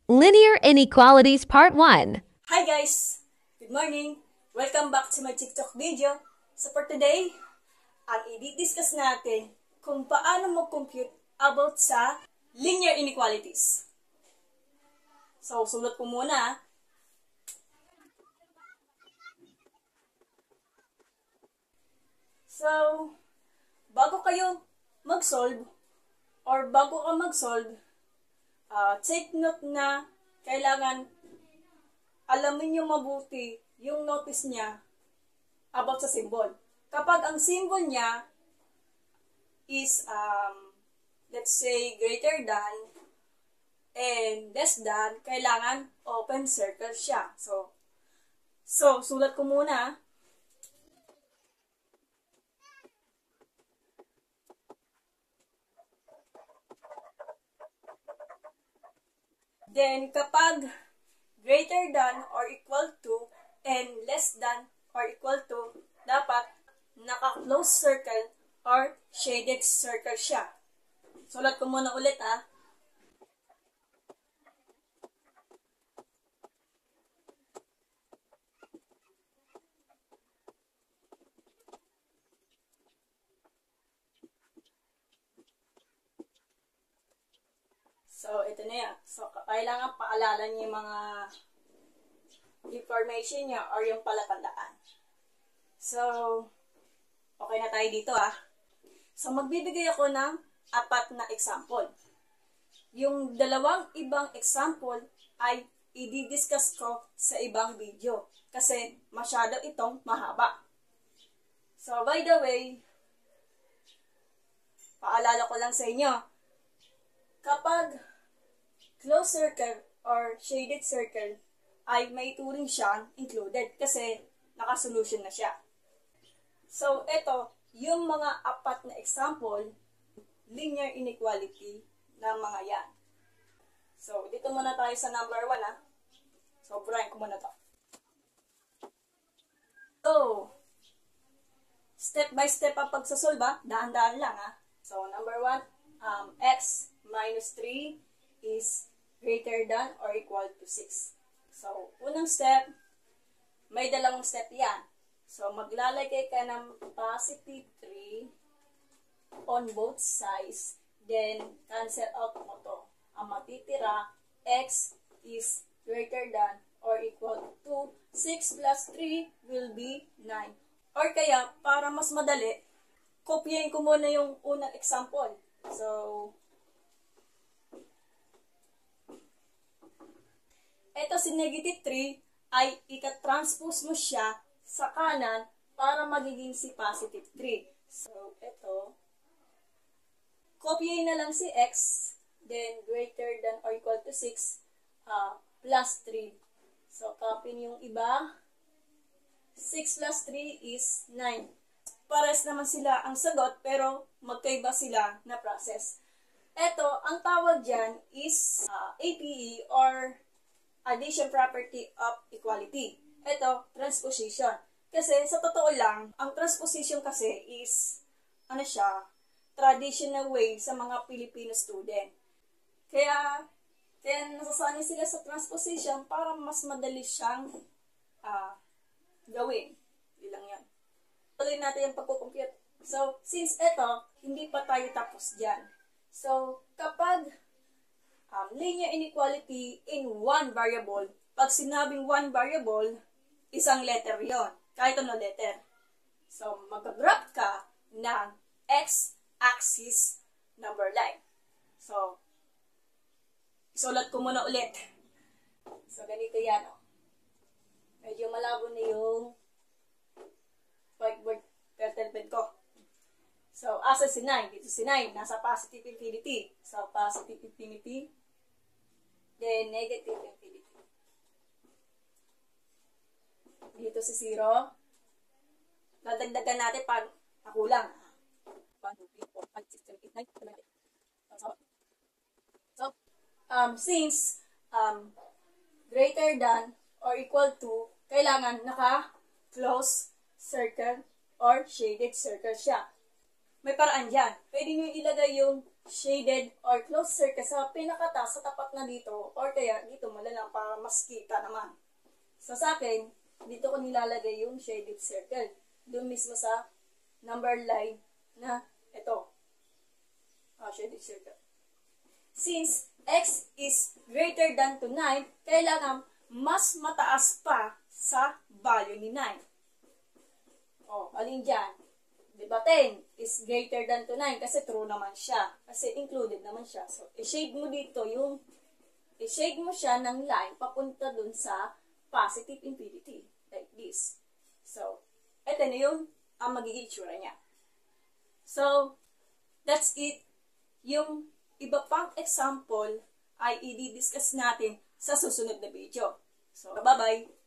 Linear Inequalities Part 1. Hi guys! Good morning! Welcome back to my TikTok video. So for today, ang i-discuss natin kung paano mag-compute about sa linear inequalities. So sulat ko muna. So, bago kayo mag-solve or bago ka mag-solve, take note na kailangan alamin nyo mabuti yung notice niya about sa symbol. Kapag ang symbol niya is, let's say, greater than and less than, kailangan open circle siya. So sulat ko muna. Then, kapag greater than or equal to and less than or equal to, dapat naka-close circle or shaded circle siya. Sulat ko muna ulit So, ito na yan. So, kailangan paalala niyo yung mga information niya or yung palatandaan. So, okay na tayo dito So, magbibigay ako ng 4 na example. Yung dalawang ibang example ay i-discuss ko sa ibang video kasi masyado itong mahaba. So, by the way, paalala ko lang sa inyo, kapag closed circle or shaded circle ay may turing siyang included kasi naka-solution na siya. So, ito, yung mga 4 na example, linear inequality ng mga yan. So, dito muna tayo sa number 1 So, burahin ko muna to. So, step by step ang pagsasolve dahan-dahan lang So, number 1, x minus 3 is greater than or equal to 6. So, unang step, may dalawang step yan. So, maglalagay ka ng positive 3 on both sides, then cancel out mo to. Ang matitira, x is greater than or equal to 6 plus 3 will be 9. Or kaya, para mas madali, kopyahin ko muna yung unang example. So, ito si negative 3 ay ika-transpose mo siya sa kanan para magiging si positive 3. So, ito, kopyahin na lang si x, then greater than or equal to 6, plus 3. So, copy yung iba. 6 plus 3 is 9. Pares naman sila ang sagot, pero magkaiba sila na process. Ito, ang tawag dyan is APE or addition property of equality. Ito, transposition. Kasi sa totoo lang, ang transposition kasi is, traditional way sa mga Filipino student. Kaya nasasanay sila sa transposition para mas madali siyang gawin. Ilang yan. Tuloy natin yung pagkukompute. So, since ito, hindi pa tayo tapos dyan. So, kapag linear inequality in one variable, pag sinabing one variable, isang letter yon, kahit ano letter. So, mag-graph ka ng x-axis number line. So, isulat ko muna ulit. So, ganito yan. Medyo malabo na yung whiteboard turtle pen ko. So, asa si 9? Dito si 9. Nasa positive infinity. So, positive infinity. Then, negative infinity. Dito si 0. Dadagdagan natin pag nakulang. 1, 2, 3, 4, 5, 6, 7, 8, 9. So, since greater than or equal to, kailangan naka-close circle or shaded circle siya. May paraan dyan. Pwede nyo ilagay yung shaded or closed circle sa pinakataas sa tapat na dito or kaya dito mas kita naman. So sa akin, dito ko nilalagay yung shaded circle. Doon mismo sa number line na ito. Shaded circle. Since x is greater than to 9, kailangan mas mataas pa sa value ni 9. Alin dyan? Diba 10 is greater than to 9 kasi true naman siya. Kasi included naman siya. So, i-shade mo dito yung, i-shade mo siya ng line papunta dun sa positive infinity. Like this. So, eto na yung ang magiging itsura niya. So, that's it. Yung iba pang example ay i-discuss natin sa susunod na video. So, bye-bye!